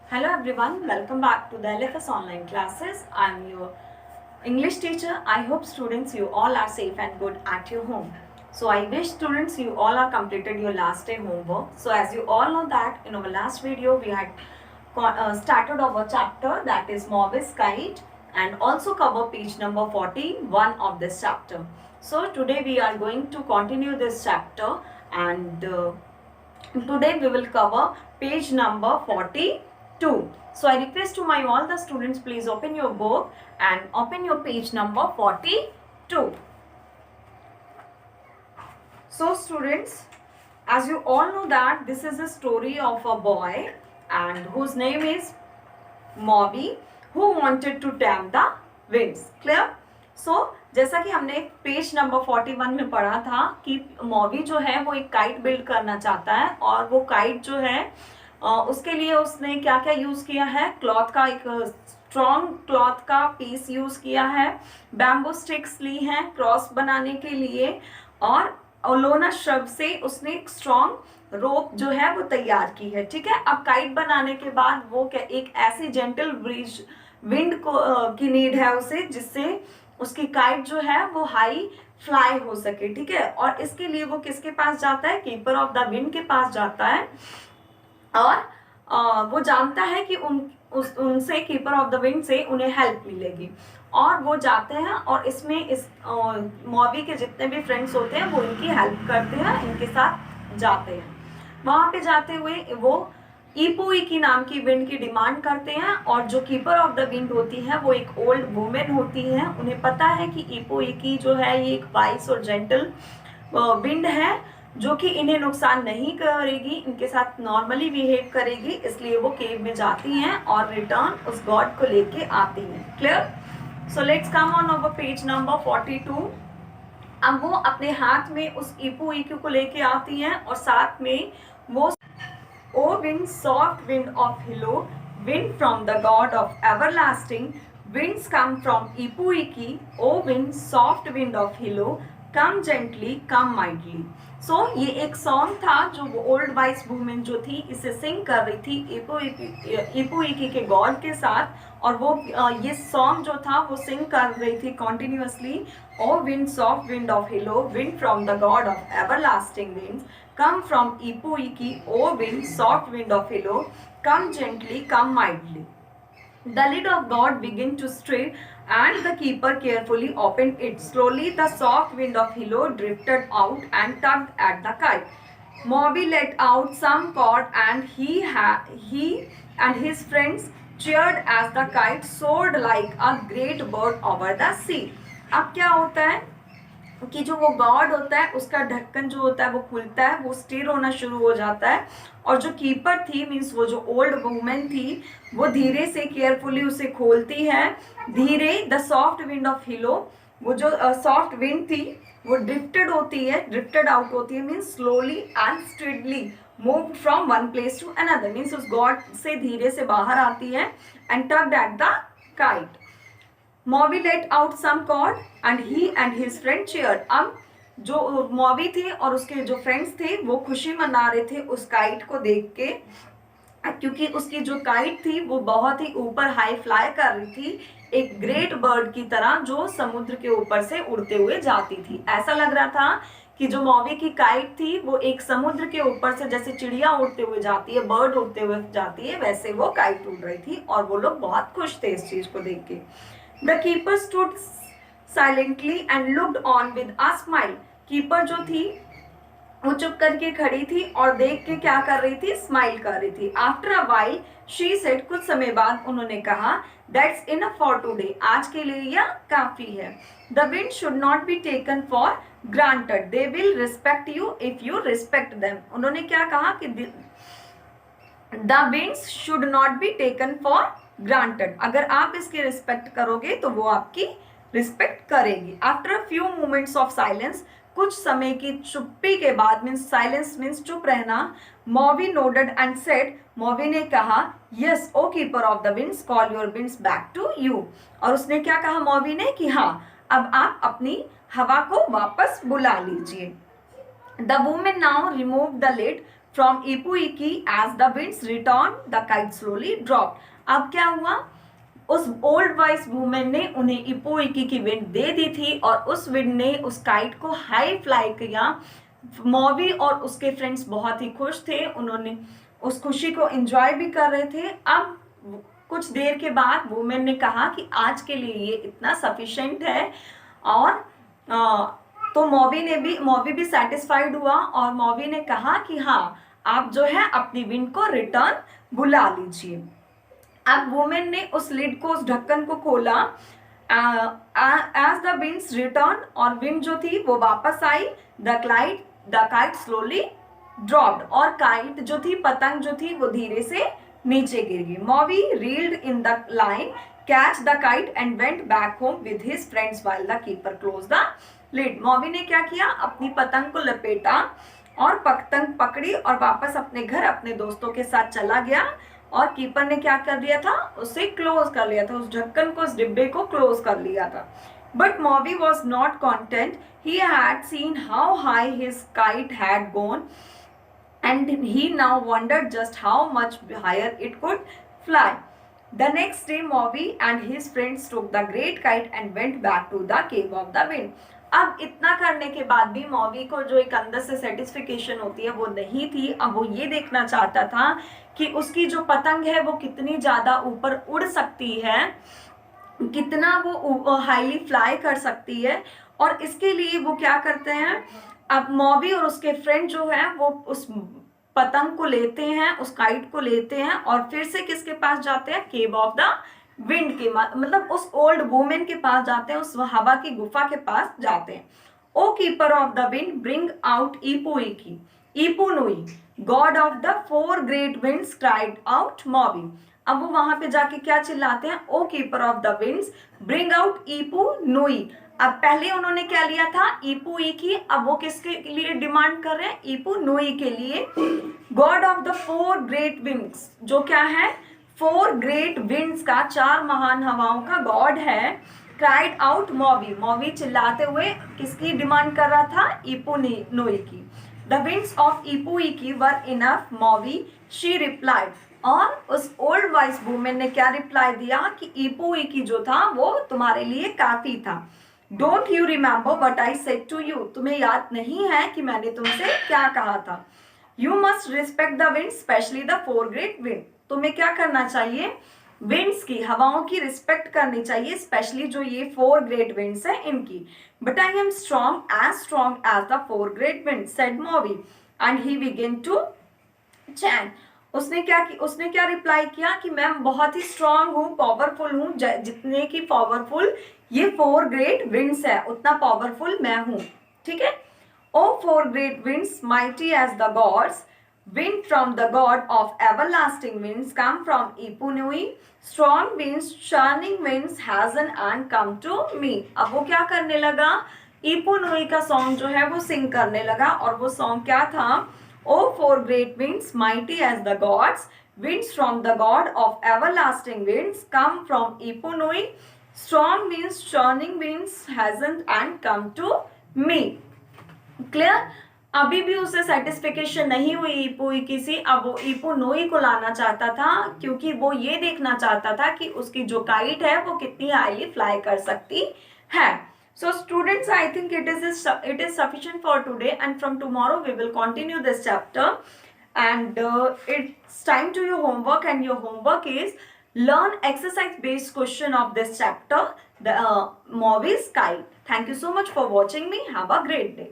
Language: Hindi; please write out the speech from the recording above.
Hello everyone, welcome back to the LFS online classes. I am your English teacher. I hope students you all are safe and good at your home. So I wish students you all are completed your last day homework. So as you all know that in our last video we had started our chapter, that is Morvis Kite, and also cover page number 41 of this chapter. So today we are going to continue this chapter, and today we will cover page number 42. So I request to my all the students, please open your book and open your page number 42. So students, as you all know that this is a story of a boy and whose name is Moby, who wanted to tame the winds. Clear? So जैसा कि हमने पेज नंबर 41 में पढ़ा था कि मॉबी जो है वो एक काइट बिल्ड करना चाहता है, और वो काइट जो है उसके लिए उसने क्या क्या यूज किया है, क्लॉथ का एक स्ट्रॉन्ग क्लॉथ का पीस यूज किया है, बैम्बू स्टिक्स ली हैं क्रॉस बनाने के लिए, और ओलोना श्रब से उसने एक स्ट्रॉन्ग रोप जो है वो तैयार की है। ठीक है, अब काइट बनाने के बाद वो एक ऐसी जेंटल ब्रीज विंड को की नीड है उसे, जिससे उसकी काइट जो है वो हाई फ्लाई हो सके। ठीक है, और इसके लिए वो किसके पास जाता है, कीपर ऑफ द विंड के पास जाता है, और वो जानता है कि उनसे कीपर ऑफ द विंड से उन्हें हेल्प मिलेगी, और वो जाते हैं और इसमें इस मॉबी के जितने भी फ्रेंड्स होते हैं वो इनकी हेल्प करते हैं, इनके साथ जाते हैं। वहां पे जाते हुए वो ईपोइकी नाम की विंड की डिमांड करते हैं, और जो कीपर ऑफ द विंड होती है वो एक ओल्ड वुमेन होती है। उन्हें पता है कि ईपोइकी जो है ये एक वाइस और जेंटल विंड है जो कि इन्हें नुकसान नहीं करेगी, इनके साथ नॉर्मली बिहेव करेगी, इसलिए वो केव में जाती हैं और रिटर्न उस गॉड को लेके आती हैं। Clear? So let's come on over page number 42। अब वो अपने हाथ में उस ईपोइकी को लेके आती हैं, और साथ में वो O wind, soft wind of Hilo, wind from the god of everlasting, winds come from Ipuiki. O wind, soft wind of Hilo, come gently, come mildly. So ये एक सॉन्ग था जो वो ओल्ड वाइस वुमेन जो थी इसे सिंग कर रही थी इपुइकी के गॉड के साथ, और वो ये सॉन्ग जो था वो सिंग कर रही थी continuously. O wind, soft wind of Hilo, wind from the god of everlasting winds, come from Ipuiki. O wind, soft wind of Hilo, come gently, come mildly. The lid of God began to stir, and the keeper carefully opened it. Slowly the soft wind of Hilo drifted out and tugged at the kite. Moby let out some cord, and he and his friends cheered as the kite soared like a great bird over the sea. अब क्या होता है कि जो वो गॉड होता है उसका ढक्कन जो होता है वो खुलता है, वो स्टिर होना शुरू हो जाता है, और जो कीपर थी मीन्स वो जो ओल्ड वुमेन थी वो धीरे से केयरफुली उसे खोलती है। धीरे द सॉफ्ट विंड ऑफ हिलो, वो जो सॉफ्ट विंड थी वो ड्रिफ्टेड होती है, ड्रिफ्टेड आउट होती है, means slowly and steadily moved from one place to another, means उस गॉड से धीरे से बाहर आती है, and tugged at the kite. Maui let out some cord and he and his friend cheered. अब जो मॉबी थे और उसके जो फ्रेंड्स थे वो खुशी मना रहे थे उस काइट को देख के, क्योंकि उसकी जो काइट थी वो बहुत ही ऊपर हाई फ्लाई कर रही थी, एक ग्रेट बर्ड की तरह जो समुद्र के ऊपर से उड़ते हुए जाती थी। ऐसा लग रहा था कि जो मॉबी की काइट थी वो एक समुद्र के ऊपर से जैसे चिड़िया उड़ते हुए जाती है, बर्ड उड़ते हुए जाती है, वैसे वो काइट उड़ रही थी, और वो लोग बहुत खुश थे इस चीज को देख के। The keeper stood silently and looked on with a smile. Keeper जो थी वो चुप करके खड़ी थी और देख के क्या कर रही थी, स्माइल कर रही थी। After a while, she said, कुछ समय बाद उन्होंने कहा, That's enough for today. आज के लिए यह काफी है। The wind should not be taken for granted. They will respect you if you respect them. उन्होंने क्या कहा कि The winds should not be taken for granted, अगर आप इसकी रिस्पेक्ट करोगे तो वो आपकी रिस्पेक्ट करेगी। After a few moments of silence, कुछ समय की चुप्पी के बाद, मीन्स साइलेंस मीन्स चुप रहना, Moby nodded and said, Moby ने कहा, yes O keeper of the winds, call your winds back to you. और उसने क्या कहा मॉबी ने कि हाँ, अब आप अपनी हवा को वापस बुला लीजिए। The women now remove the lid from Ipuiki as the winds returned, the kite slowly dropped. अब क्या हुआ, उस ओल्ड वाइस वुमेन ने उन्हें इपुइकी की विंड दे दी थी और उस विंड ने उस काइट को हाई फ्लाई किया। मॉवी और उसके फ्रेंड्स बहुत ही खुश थे, उन्होंने उस खुशी को एंजॉय भी कर रहे थे। अब कुछ देर के बाद वुमेन ने कहा कि आज के लिए ये इतना सफिशिएंट है, और तो मॉवी भी सेटिस्फाइड हुआ और मॉवी ने कहा कि हाँ, आप जो है अपनी विंड को रिटर्न बुला लीजिए। अब वुमेन ने उस लिड को, उस ढक्कन को खोला। एज द विंड्स रिटर्न, और विंड जो थी वो वापस आई। द काइट स्लोली ड्रॉप्ड, और काइट जो थी, पतंग जो थी, वो धीरे से नीचे गिर गई। Maui reeled in the line, catch the kite and went back home with his friends while the keeper close the lid. Maui ने क्या किया, अपनी पतंग को लपेटा और पतंग पकड़ी और वापस अपने घर अपने दोस्तों के साथ चला गया। और कीपर ने क्या कर दिया था, उसे क्लोज कर लिया था, उस ढक्कन को, उस डिब्बे को क्लोज कर लिया था। But Maui was not content, he had seen how high his kite had gone and he now wondered just how much higher it could fly. The next day, Mowgli and his friends took the great kite and went back to the cave of the wind. अब इतना करने के बाद भी मॉवी को जो एक अंदर से सेटिस्फिकेशन होती है वो नहीं थी। अब वो ये देखना चाहता था कि उसकी जो पतंग है वो कितनी ज़्यादा ऊपर उड़ सकती है, कितना वो हाईली फ्लाई कर सकती है। और इसके लिए वो क्या करते हैं, अब मॉवी और उसके फ्रेंड जो है वो उस पतंग को लेते हैं, उस काइट को लेते हैं और फिर से किसके पास जाते हैं, केव ऑफ द विंड के, मतलब उस ओल्ड वुमेन के पास जाते हैं, उस हवा की गुफा के पास जाते हैं। O keeper of the wind bring out Ipuiki Ipunui god of the 4 great winds cried out Maui. अब वो वहां पे जाके क्या चिल्लाते हैं, O keeper of the winds bring out Ipunui. अब पहले उन्होंने क्या लिया था, इपुइकी, अब वो किसके लिए डिमांड कर रहे हैं, इपुनुई के लिए। God of the 4 great winds, जो क्या है, 4 ग्रेट विंड्स का, 4 महान हवाओं का गॉड है। क्राइड आउट मॉवी, मॉवी चिल्लाते हुए किसकी डिमांड कर रहा था, इपुनुई की। The winds of Ipuiki were enough Maui, she replied. और उस ओल्ड वाइस वुमेन ने क्या रिप्लाई दिया कि इपुइकी जो था वो तुम्हारे लिए काफी था। Don't you remember what I said to you, तुम्हें याद नहीं है कि मैंने तुमसे क्या कहा था। You must respect the wind, specially the 4 great wind. तुम्हें क्या करना चाहिए, विंड्स की, हवाओं की रिस्पेक्ट करनी चाहिए, स्पेशली जो ये 4 ग्रेट विंड्स हैं इनकी। But I am strong as the 4 great wind, said Maui, and he began to chant. उसने क्या रिप्लाई किया कि मैं बहुत ही स्ट्रांग हूँ, पावरफुल हूँ, जितने की पावरफुल ये 4 ग्रेट विंड्स है उतना पावरफुल मैं हूँ। ठीक है। O 4 great winds mighty as the gods, wind from the god of everlasting winds come from Ipunui, strong winds churning winds hasten and come to me. अब वो क्या करने लगा, इपुनुई का सॉन्ग जो है वो सिंग करने लगा, और वो सॉन्ग क्या था, O 4 great winds, mighty as the gods, winds from the god of everlasting winds, come from Ipunui, strong winds, churning winds, hasn't and come to me. Clear? अभी भी उसे सेटिस्फिकेशन नहीं हुई इपुइकी से। अब वो इपुनुई को लाना चाहता था, क्योंकि वो ये देखना चाहता था कि उसकी जो काइट है वो कितनी हाईली फ्लाई कर सकती है। So students, I think it is sufficient for today, and from tomorrow we will continue this chapter, and it's time to your homework, and your homework is learn exercise based question of this chapter, the Mowgli's Kite. Thank you so much for watching me. Have a great day.